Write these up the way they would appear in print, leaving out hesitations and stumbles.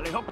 Vale, hop.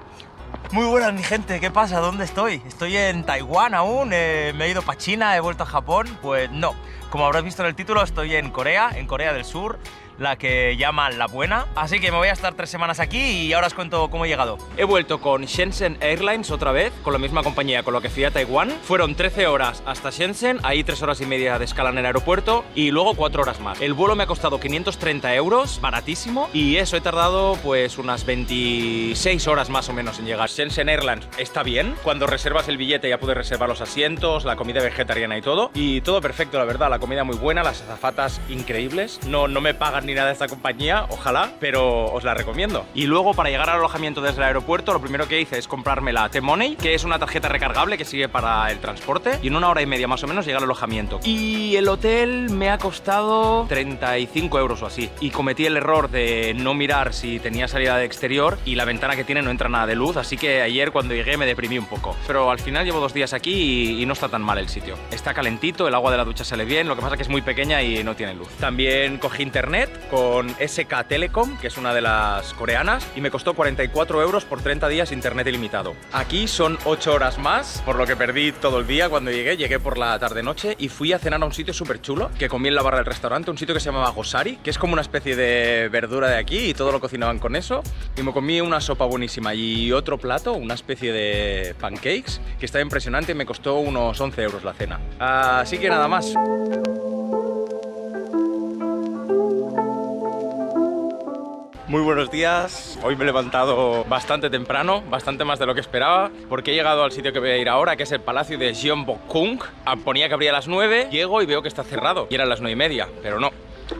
Muy buenas, mi gente, ¿qué pasa? ¿Dónde estoy? ¿Estoy en Taiwán aún? ¿Me he ido para China? ¿He vuelto a Japón? Pues no. Como habrás visto en el título, estoy en Corea del Sur, la que llaman la buena. Así que me voy a estar 3 semanas aquí y ahora os cuento cómo he llegado. He vuelto con Shenzhen Airlines otra vez, con la misma compañía con la que fui a Taiwán. Fueron 13 horas hasta Shenzhen, ahí 3 horas y media de escala en el aeropuerto y luego 4 horas más. El vuelo me ha costado 530 euros, baratísimo, y eso, he tardado pues unas 26 horas más o menos en llegar. Shenzhen Airlines está bien, cuando reservas el billete ya puedes reservar los asientos, la comida vegetariana y todo perfecto, la verdad, la comida muy buena, las azafatas increíbles. No me pagan ni nada de esta compañía, ojalá, pero os la recomiendo. Y luego, para llegar al alojamiento desde el aeropuerto, lo primero que hice es comprarme la T-Money, que es una tarjeta recargable que sirve para el transporte, y en 1 hora y media más o menos llega al alojamiento. Y el hotel me ha costado 35 euros o así, y cometí el error de no mirar si tenía salida de exterior, y la ventana que tiene no entra nada de luz, así que ayer cuando llegué me deprimí un poco. Pero al final llevo 2 días aquí y no está tan mal el sitio. Está calentito, el agua de la ducha sale bien, lo que pasa es que es muy pequeña y no tiene luz. También cogí internet con SK Telecom, que es una de las coreanas, y me costó 44 euros por 30 días internet ilimitado. Aquí son 8 horas más, por lo que perdí todo el día cuando llegué por la tarde-noche y fui a cenar a un sitio súper chulo que comí en la barra del restaurante, un sitio que se llamaba Gosari, que es como una especie de verdura de aquí y todo lo cocinaban con eso, y me comí una sopa buenísima y otro plato, una especie de pancakes, que estaba impresionante y me costó unos 11 euros la cena. Así que nada más. Muy buenos días, hoy me he levantado bastante temprano, bastante más de lo que esperaba, porque he llegado al sitio que voy a ir ahora, que es el Palacio de Gyeongbokgung. Ponía que abría a las 9, llego y veo que está cerrado, y eran las 9 y media, pero no.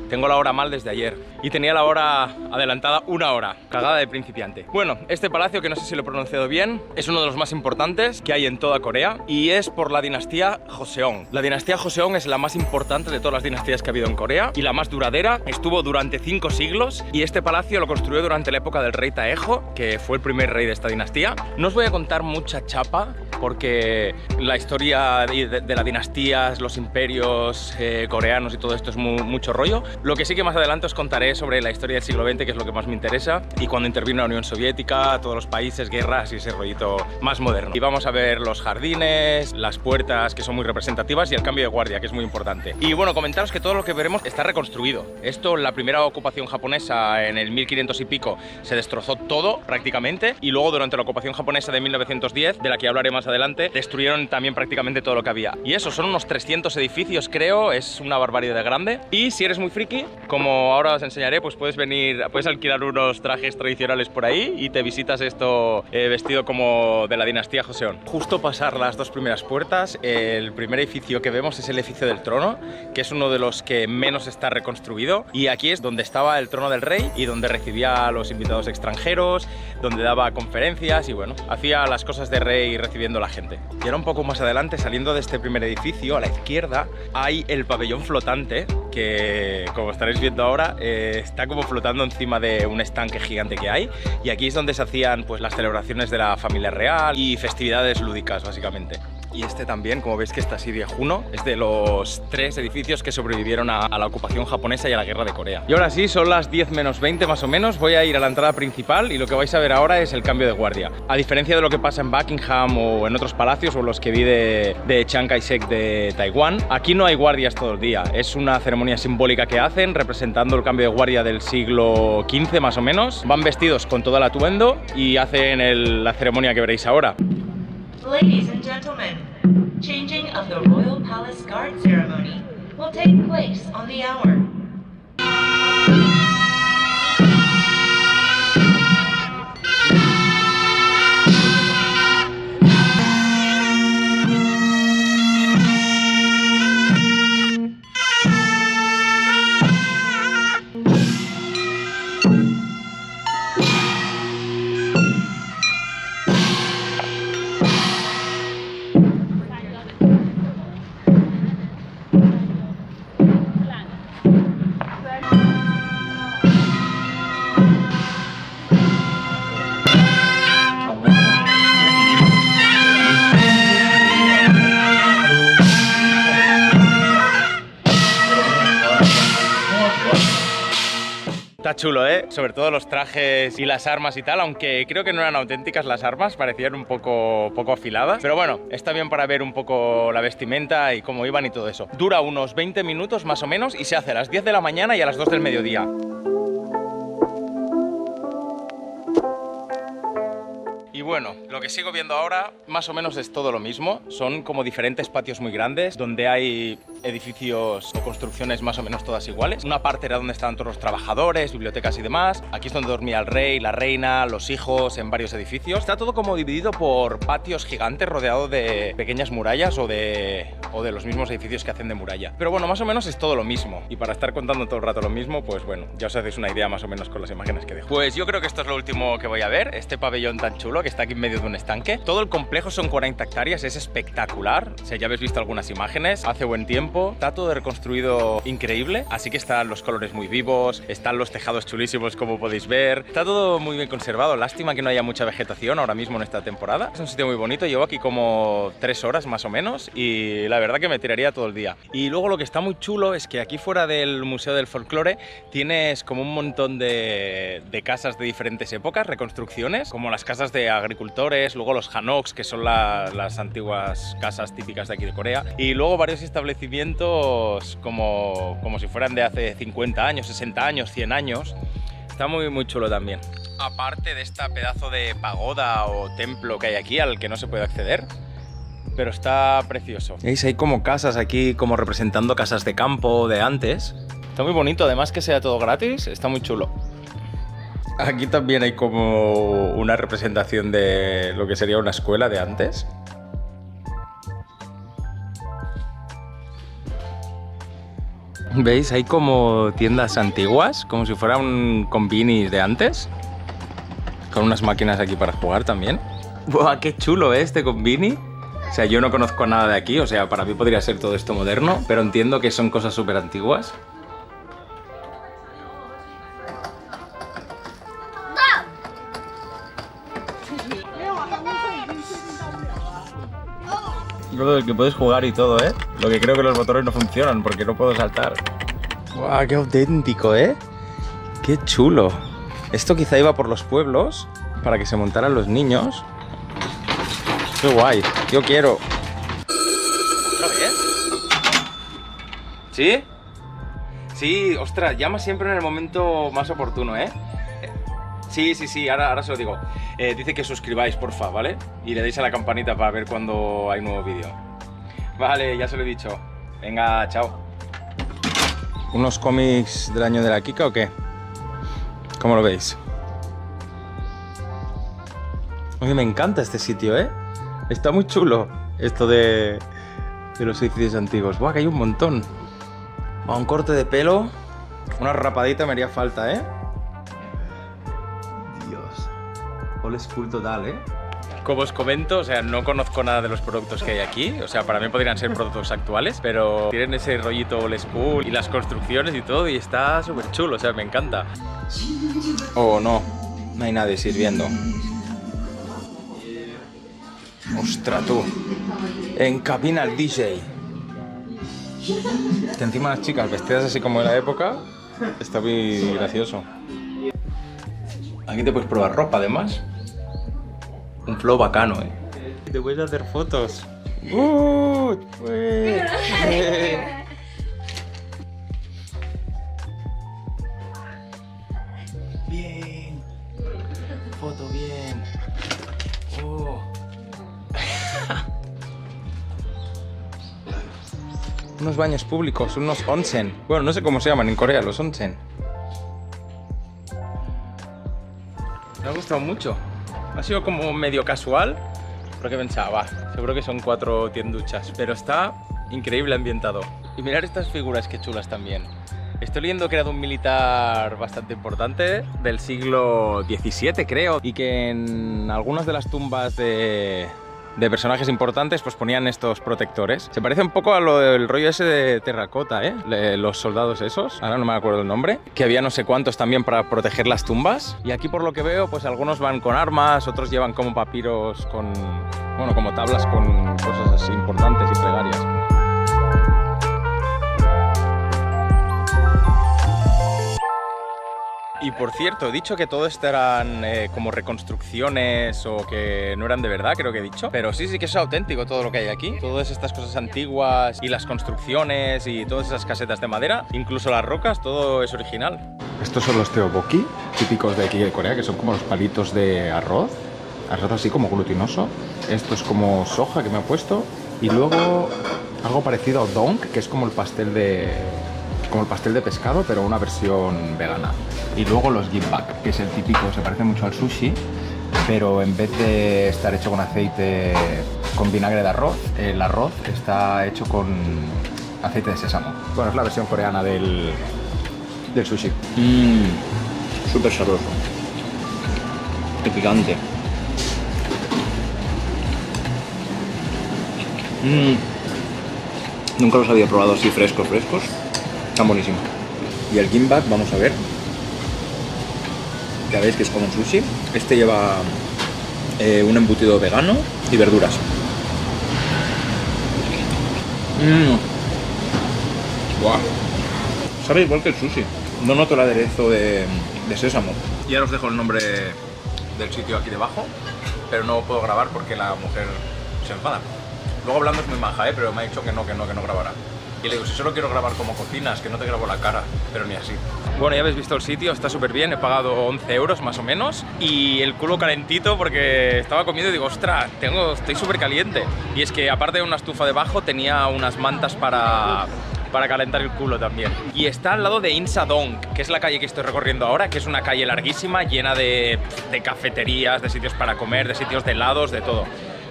Tengo la hora mal desde ayer y tenía la hora adelantada 1 hora, cagada de principiante. Bueno, este palacio, que no sé si lo he pronunciado bien, es uno de los más importantes que hay en toda Corea y es por la dinastía Joseon. La dinastía Joseon es la más importante de todas las dinastías que ha habido en Corea y la más duradera. Estuvo durante 5 siglos y este palacio lo construyó durante la época del rey Taejo, que fue el primer rey de esta dinastía. No os voy a contar mucha chapa porque la historia de las dinastías, los imperios coreanos y todo esto es mucho rollo. Lo que sí que más adelante os contaré sobre la historia del siglo XX, que es lo que más me interesa, y cuando intervino la Unión Soviética, todos los países, guerras y ese rollito más moderno. Y vamos a ver los jardines, las puertas, que son muy representativas, y el cambio de guardia, que es muy importante. Y bueno, comentaros que todo lo que veremos está reconstruido. Esto, la primera ocupación japonesa en el 1500 y pico, se destrozó todo prácticamente, y luego durante la ocupación japonesa de 1910, de la que hablaré más adelante, destruyeron también prácticamente todo lo que había. Y eso, son unos 300 edificios, creo, es una barbaridad de grande. Y si eres muy friki, como ahora os enseñaré, pues puedes alquilar unos trajes tradicionales por ahí y te visitas esto vestido como de la dinastía Joseon. Justo pasar las 2 primeras puertas, el primer edificio que vemos es el edificio del trono, que es uno de los que menos está reconstruido, y aquí es donde estaba el trono del rey y donde recibía a los invitados extranjeros, donde daba conferencias y bueno, hacía las cosas de rey recibiendo a la gente. Y ahora un poco más adelante, saliendo de este primer edificio, a la izquierda hay el pabellón flotante, que como estaréis viendo ahora está como flotando encima de un estanque gigante que hay, y aquí es donde se hacían pues las celebraciones de la familia real y festividades lúdicas básicamente. Y este también, como veis que está así viejuno, es de los 3 edificios que sobrevivieron a la ocupación japonesa y a la guerra de Corea. Y ahora sí, son las 10 menos 20 más o menos, voy a ir a la entrada principal y lo que vais a ver ahora es el cambio de guardia. A diferencia de lo que pasa en Buckingham o en otros palacios o los que vi de Chiang Kai-shek de Taiwán, aquí no hay guardias todo el día, es una ceremonia simbólica que hacen representando el cambio de guardia del siglo XV más o menos. Van vestidos con todo el atuendo y hacen la ceremonia que veréis ahora. Ladies and gentlemen, changing of the Royal Palace Guard ceremony will take place on the hour. Está chulo, ¿eh? Sobre todo los trajes y las armas y tal, aunque creo que no eran auténticas las armas, parecían un poco afiladas. Pero bueno, está bien para ver un poco la vestimenta y cómo iban y todo eso. Dura unos 20 minutos más o menos y se hace a las 10 de la mañana y a las 2 del mediodía. Y bueno, lo que sigo viendo ahora más o menos es todo lo mismo. Son como diferentes patios muy grandes donde hay edificios o construcciones más o menos todas iguales. Una parte era donde estaban todos los trabajadores, bibliotecas y demás. Aquí es donde dormía el rey, la reina, los hijos en varios edificios. Está todo como dividido por patios gigantes rodeado de pequeñas murallas o de los mismos edificios que hacen de muralla. Pero bueno, más o menos es todo lo mismo. Y para estar contando todo el rato lo mismo, pues bueno, ya os hacéis una idea más o menos con las imágenes que dejo. Pues yo creo que esto es lo último que voy a ver. Este pabellón tan chulo que está aquí en medio de un estanque. Todo el complejo son 40 hectáreas, es espectacular. O sea, ya habéis visto algunas imágenes, hace buen tiempo. Está todo reconstruido increíble, así que están los colores muy vivos, están los tejados chulísimos como podéis ver. Está todo muy bien conservado, lástima que no haya mucha vegetación ahora mismo en esta temporada. Es un sitio muy bonito, llevo aquí como 3 horas más o menos y la verdad que me tiraría todo el día. Y luego lo que está muy chulo es que aquí fuera del Museo del Folclore tienes como un montón de casas de diferentes épocas, reconstrucciones, como las casas de agricultores, luego los hanoks, que son las antiguas casas típicas de aquí de Corea, y luego varios establecimientos como si fueran de hace 50 años, 60 años, 100 años. Está muy chulo también. Aparte de esta pedazo de pagoda o templo que hay aquí al que no se puede acceder, pero está precioso. ¿Veis? Hay como casas aquí como representando casas de campo de antes. Está muy bonito, además que sea todo gratis, está muy chulo. Aquí también hay como una representación de lo que sería una escuela de antes. ¿Veis? Hay como tiendas antiguas, como si fuera un convini de antes. Con unas máquinas aquí para jugar también. ¡Buah, qué chulo este convini! O sea, yo no conozco nada de aquí, o sea, para mí podría ser todo esto moderno, pero entiendo que son cosas súper antiguas. El que puedes jugar y todo, ¿eh? Lo que creo que los botones no funcionan porque no puedo saltar. ¡Guau, qué auténtico, ¿eh? ¡Qué chulo! Esto quizá iba por los pueblos para que se montaran los niños. ¡Qué guay! ¡Yo quiero! ¿Otra vez? ¿Sí? Sí, ostras, llama siempre en el momento más oportuno, ¿eh? Sí, ahora se lo digo. Dice que suscribáis, porfa, ¿vale? Y le deis a la campanita para ver cuando hay nuevo vídeo. Vale, ya se lo he dicho. Venga, chao. ¿Unos cómics del año de la Kika o qué? ¿Cómo lo veis? Oye, me encanta este sitio, ¿eh? Está muy chulo esto de los edificios antiguos. Buah, que hay un montón. Buah, un corte de pelo. Una rapadita me haría falta, ¿eh? Old school total, ¿eh? Como os comento, o sea, no conozco nada de los productos que hay aquí. O sea, para mí podrían ser productos actuales, pero tienen ese rollito old school y las construcciones y todo, y está súper chulo, o sea, me encanta. Oh, no hay nadie sirviendo. Ostras, tú. En cabina el DJ. Que encima las chicas vestidas así como de la época, está muy gracioso. Aquí te puedes probar ropa, además. Un flow bacano, ¿eh? Te puedes hacer fotos. Bien. Foto bien. Unos baños públicos, unos onsen. Bueno, no sé cómo se llaman en Corea, los onsen. Me ha gustado mucho. Ha sido como medio casual, porque pensaba, seguro que son 4 tienduchas, pero está increíble ambientado. Y mirar estas figuras, qué chulas también. Estoy leyendo que era de un militar bastante importante, del siglo XVII creo, y que en algunas de las tumbas de personajes importantes pues ponían estos protectores. Se parece un poco a lo del rollo ese de terracota, ¿eh? Los soldados esos, ahora no me acuerdo el nombre, que había no sé cuántos también para proteger las tumbas. Y aquí por lo que veo pues algunos van con armas, otros llevan como papiros con, bueno, como tablas con cosas así importantes y plegarias. Y por cierto, he dicho que todo esto eran como reconstrucciones o que no eran de verdad, creo que he dicho. Pero sí que es auténtico todo lo que hay aquí. Todas estas cosas antiguas y las construcciones y todas esas casetas de madera, incluso las rocas, todo es original. Estos son los tteokbokki, típicos de aquí de Corea, que son como los palitos de arroz. Arroz así como glutinoso. Esto es como soja que me ha puesto. Y luego algo parecido a udon, que es como el pastel de pescado, pero una versión vegana. Y luego los gimbap, que es el típico, se parece mucho al sushi, pero en vez de estar hecho con aceite con vinagre de arroz, el arroz está hecho con aceite de sésamo. Bueno, es la versión coreana del sushi. Súper sabroso. Qué picante. Nunca los había probado así frescos. Están buenísimos. Y el gimbap, vamos a ver. Ya veis que es como un sushi. Este lleva un embutido vegano y verduras. Wow. Sabe igual que el sushi. No noto el aderezo de sésamo. Ya os dejo el nombre del sitio aquí debajo, pero no puedo grabar porque la mujer se enfada. Luego hablando es muy maja, pero me ha dicho que no grabará. Y le digo, si solo quiero grabar como cocinas, que no te grabo la cara, pero ni así. Bueno, ya habéis visto el sitio, está súper bien, he pagado 11 euros más o menos y el culo calentito porque estaba comiendo y digo, ostras, estoy súper caliente. Y es que aparte de una estufa debajo tenía unas mantas para calentar el culo también. Y está al lado de Insadong, que es la calle que estoy recorriendo ahora, que es una calle larguísima, llena de cafeterías, de sitios para comer, de sitios de helados, de todo.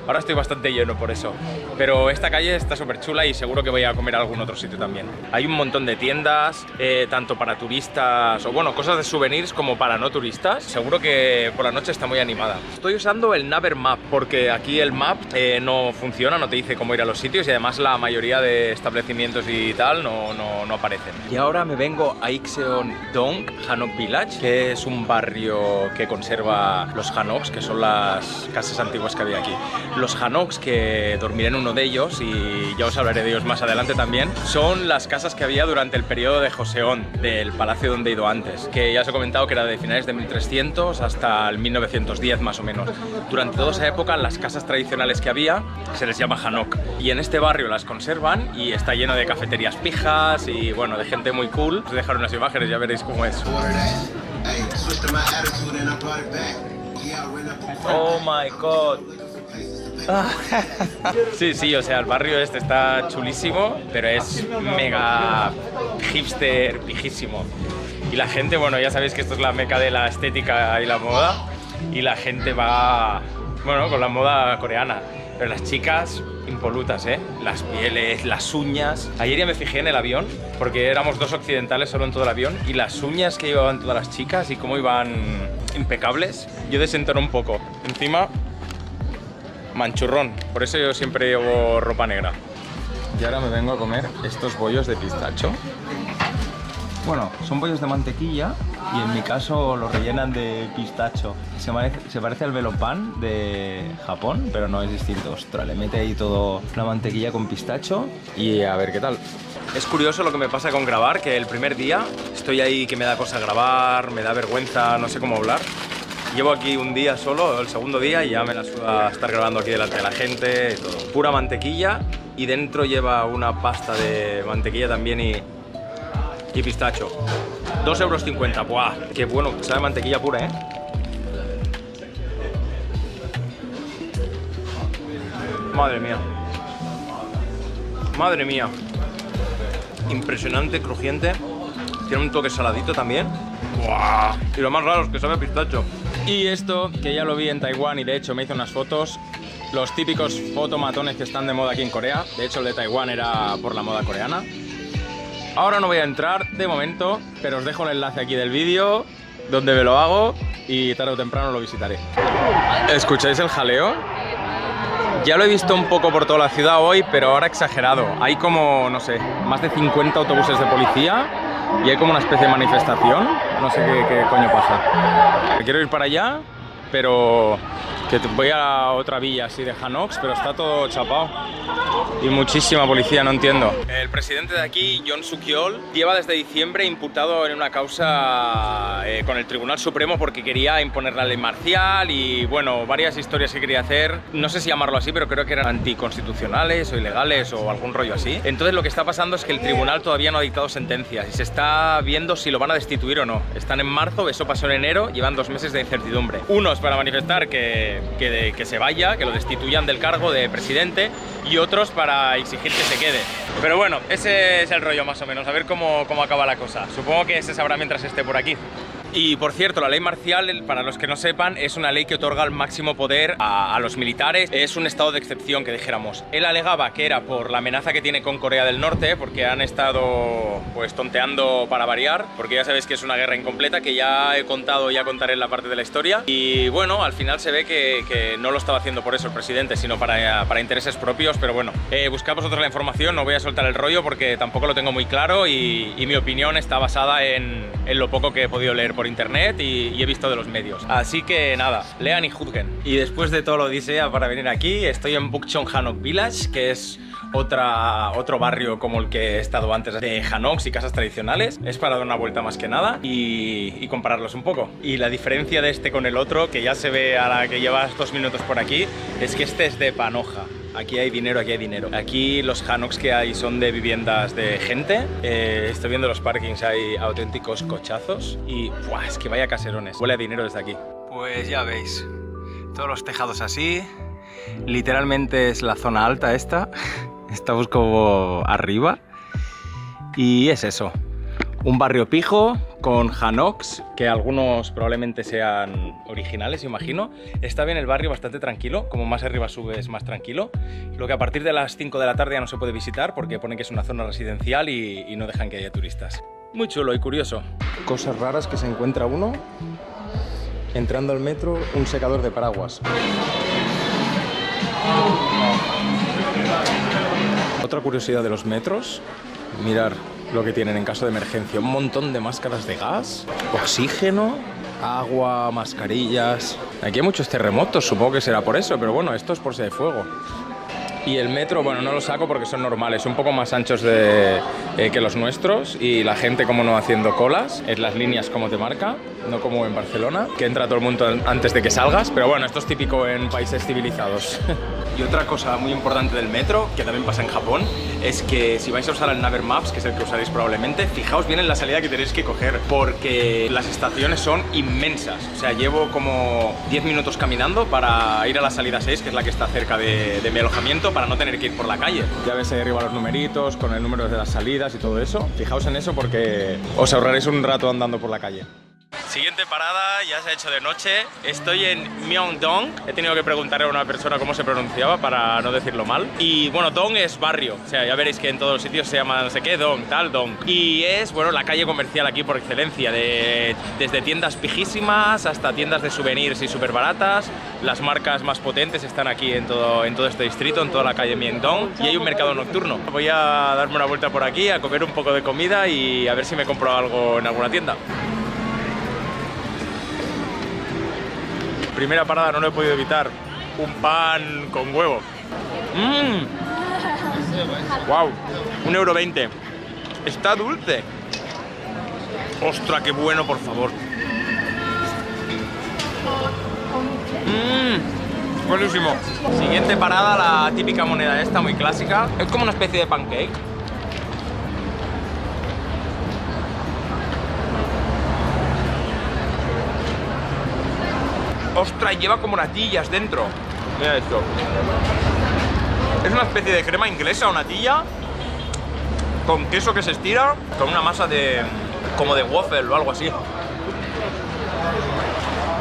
Ahora estoy bastante lleno por eso, pero esta calle está súper chula y seguro que voy a comer a algún otro sitio también. Hay un montón de tiendas, tanto para turistas o bueno, cosas de souvenirs como para no turistas. Seguro que por la noche está muy animada. Estoy usando el Naver Map porque aquí el map no funciona, no te dice cómo ir a los sitios y además la mayoría de establecimientos y tal no aparecen. Y ahora me vengo a Ikseon-dong Hanok Village, que es un barrio que conserva los hanoks, que son las casas antiguas que había aquí. Los hanoks, que dormiré en uno de ellos y ya os hablaré de ellos más adelante también, son las casas que había durante el periodo de Joseon, del palacio donde he ido antes, que ya os he comentado que era de finales de 1300 hasta el 1910 más o menos. Durante toda esa época las casas tradicionales que había se les llama hanok y en este barrio las conservan y está lleno de cafeterías pijas y bueno, de gente muy cool. Os dejaré unas imágenes, ya veréis cómo es. Oh my god. Sí, o sea, el barrio este está chulísimo, pero es mega hipster, pijísimo. Y la gente, bueno, ya sabéis que esto es la meca de la estética y la moda, y la gente va, bueno, con la moda coreana. Pero las chicas, impolutas, las pieles, las uñas. Ayer ya me fijé en el avión, porque éramos dos occidentales solo en todo el avión, y las uñas que llevaban todas las chicas y cómo iban impecables, yo desentono un poco. Encima, manchurrón, por eso yo siempre llevo ropa negra. Y ahora me vengo a comer estos bollos de pistacho. Bueno, son bollos de mantequilla y en mi caso los rellenan de pistacho. Se parece al velopan de Japón, pero no es distinto. Ostras, le mete ahí todo la mantequilla con pistacho y a ver qué tal. Es curioso lo que me pasa con grabar, que el primer día estoy ahí que me da cosa grabar, me da vergüenza, no sé cómo hablar. Llevo aquí un día solo, el segundo día, y ya me la suda estar grabando aquí delante de la gente y todo. Pura mantequilla y dentro lleva una pasta de mantequilla también y pistacho. 2,50 €. ¡Buah! ¡Qué bueno! Sabe mantequilla pura, Madre mía. Madre mía. Impresionante, crujiente. Tiene un toque saladito también. ¡Buah! Y lo más raro es que sabe a pistacho. Y esto, que ya lo vi en Taiwán y de hecho me hice unas fotos. Los típicos fotomatones que están de moda aquí en Corea. De hecho el de Taiwán era por la moda coreana. Ahora no voy a entrar de momento, pero os dejo el enlace aquí del vídeo donde me lo hago y tarde o temprano lo visitaré. ¿Escucháis el jaleo? Ya lo he visto un poco por toda la ciudad hoy, pero ahora exagerado. Hay como, no sé, más de 50 autobuses de policía y hay como una especie de manifestación. No sé qué coño pasa. Quiero ir para allá, pero Que voy a otra villa así de Hanoks, pero está todo chapado. Y muchísima policía, no entiendo. El presidente de aquí, Yoon Suk-yeol, lleva desde diciembre imputado en una causa con el Tribunal Supremo porque quería imponer la ley marcial y, bueno, varias historias que quería hacer. No sé si llamarlo así, pero creo que eran anticonstitucionales o ilegales o algún rollo así. Entonces lo que está pasando es que el tribunal todavía no ha dictado sentencias y se está viendo si lo van a destituir o no. Están en marzo, eso pasó en enero, llevan 2 meses de incertidumbre. Unos para manifestar que se vaya, que lo destituyan del cargo de presidente, y otros para exigir que se quede. Pero bueno, ese es el rollo más o menos, a ver cómo acaba la cosa. Supongo que se sabrá mientras esté por aquí. Y por cierto, la ley marcial, para los que no sepan, es una ley que otorga el máximo poder a los militares. Es un estado de excepción, que dijéramos. Él alegaba que era por la amenaza que tiene con Corea del Norte, porque han estado pues tonteando para variar, porque ya sabéis que es una guerra incompleta, que ya he contado, ya contaré en la parte de la historia. Y bueno, al final se ve que no lo estaba haciendo por eso el presidente, sino para intereses propios. Pero bueno, buscad vosotros la información, no voy a soltar el rollo porque tampoco lo tengo muy claro y mi opinión está basada en lo poco que he podido leer por internet y he visto de los medios. Así que nada, lean y juzguen. Y después de todo lo odisea para venir aquí, estoy en Bukchon Hanok Village, que es otro barrio como el que he estado antes de Hanoks y casas tradicionales. Es para dar una vuelta más que nada y compararlos un poco. Y la diferencia de este con el otro, que ya se ve a la que llevas 2 minutos por aquí, es que este es de panoja. Aquí hay dinero, aquí hay dinero. Aquí los Hanoks que hay son de viviendas de gente. Estoy viendo los parkings, hay auténticos cochazos. Y ¡buah! Es que vaya caserones. Huele a dinero desde aquí. Pues ya veis, todos los tejados así. Literalmente es la zona alta esta. Estamos como arriba. Y es eso. Un barrio pijo con Hanoks, que algunos probablemente sean originales, imagino. Está bien el barrio, bastante tranquilo. Como más arriba subes, más tranquilo. Lo que a partir de las 5 de la tarde ya no se puede visitar porque pone que es una zona residencial y no dejan que haya turistas. Muy chulo y curioso. Cosas raras que se encuentra uno. Entrando al metro, un secador de paraguas. Otra curiosidad de los metros. Mirar lo que tienen en caso de emergencia. Un montón de máscaras de gas, oxígeno, agua, mascarillas. Aquí hay muchos terremotos, supongo que será por eso, pero bueno, esto es por si hay fuego. Y el metro, bueno, no lo saco porque son normales, un poco más anchos que los nuestros, y la gente como no haciendo colas, es las líneas como te marca, no como en Barcelona, que entra todo el mundo antes de que salgas, pero bueno, esto es típico en países civilizados. Y otra cosa muy importante del metro, que también pasa en Japón, es que si vais a usar el Naver Maps, que es el que usaréis probablemente, fijaos bien en la salida que tenéis que coger, porque las estaciones son inmensas. O sea, llevo como 10 minutos caminando para ir a la salida 6, que es la que está cerca de mi alojamiento, para no tener que ir por la calle. Ya ves ahí arriba los numeritos, con el número de las salidas y todo eso. Fijaos en eso porque os ahorraréis un rato andando por la calle. Siguiente parada, ya se ha hecho de noche. Estoy en Myeongdong. He tenido que preguntarle a una persona cómo se pronunciaba para no decirlo mal. Y bueno, Dong es barrio. O sea, ya veréis que en todos los sitios se llama no sé qué, Dong, tal, Dong. Y es, bueno, la calle comercial aquí por excelencia. Desde tiendas pijísimas hasta tiendas de souvenirs y súper baratas. Las marcas más potentes están aquí en todo este distrito, en toda la calle Myeongdong. Y hay un mercado nocturno. Voy a darme una vuelta por aquí, a comer un poco de comida y a ver si me compro algo en alguna tienda. Primera parada, no lo he podido evitar. Un pan con huevo. ¡Wow! 1,20 €. Está dulce. ¡Ostras, qué bueno, por favor! Buenísimo. Siguiente parada, la típica moneda esta, muy clásica. Es como una especie de pancake. ¡Ostras! Lleva como natillas dentro. Mira esto. Es una especie de crema inglesa o natilla con queso que se estira, con una masa como de waffle o algo así.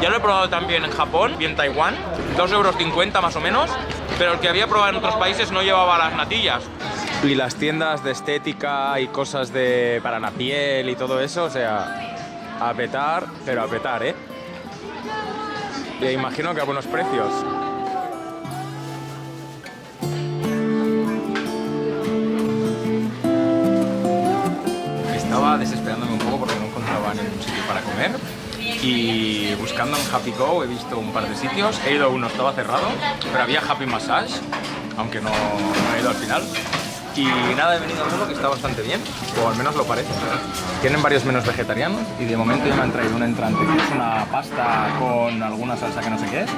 Ya lo he probado también en Japón y en Taiwán, 2,50 € más o menos, pero el que había probado en otros países no llevaba las natillas. Y las tiendas de estética y cosas para la piel y todo eso, o sea, a petar, pero a petar, ¿eh? Y imagino que a buenos precios. Estaba desesperándome un poco porque no encontraba ningún sitio para comer. Y buscando en Happy Go he visto un par de sitios. He ido a uno, estaba cerrado, pero había Happy Massage, aunque no he ido al final. Y nada, he venido a uno que está bastante bien, o al menos lo parece. Tienen varios menús vegetarianos y de momento ya me han traído un entrante, que es una pasta con alguna salsa que no sé qué es.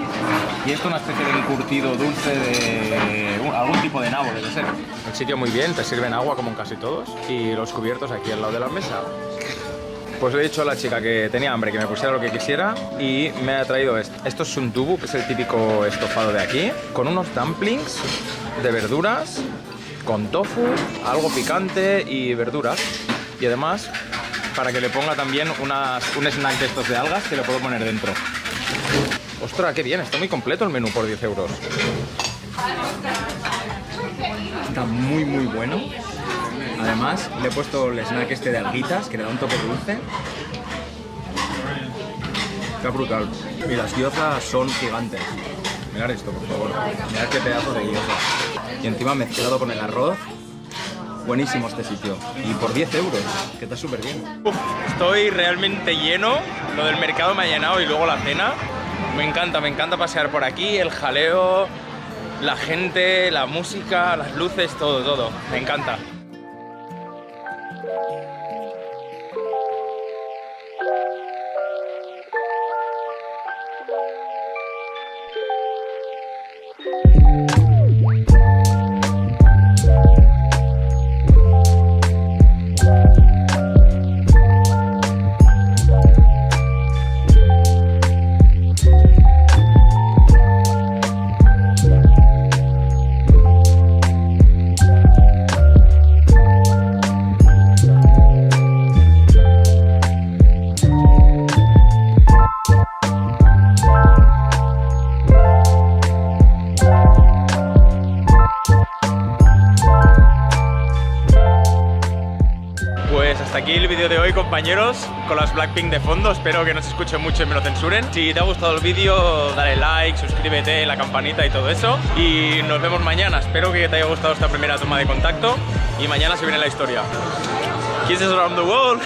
Y esto una especie de encurtido dulce de algún tipo de nabo, debe ser. El sitio muy bien, te sirven agua como en casi todos y los cubiertos aquí al lado de la mesa. Pues le he dicho a la chica que tenía hambre, que me pusiera lo que quisiera y me ha traído esto. Esto es un tubu, que es el típico estofado de aquí, con unos dumplings de verduras, con tofu, algo picante y verduras. Y además, para que le ponga también un snack de estos de algas que le puedo poner dentro. ¡Ostras, qué bien! Está muy completo el menú por 10 euros. Está muy, muy bueno. Además, le he puesto el snack este de alguitas, que le da un toque dulce. Está brutal. Y las gyozas son gigantes. Mirad esto, por favor. Mirad qué pedazo de gyoza. Y encima mezclado con el arroz. Buenísimo este sitio. Y por 10 euros, que está súper bien. Estoy realmente lleno. Lo del mercado me ha llenado y luego la cena. Me encanta pasear por aquí. El jaleo, la gente, la música, las luces, todo. Me encanta. Hasta aquí el vídeo de hoy, compañeros, con las Blackpink de fondo. Espero que no se escuche mucho y me lo censuren. Si te ha gustado el vídeo, dale like, suscríbete, la campanita y todo eso. Y nos vemos mañana. Espero que te haya gustado esta primera toma de contacto. Y mañana se viene la historia. Kisses around the world.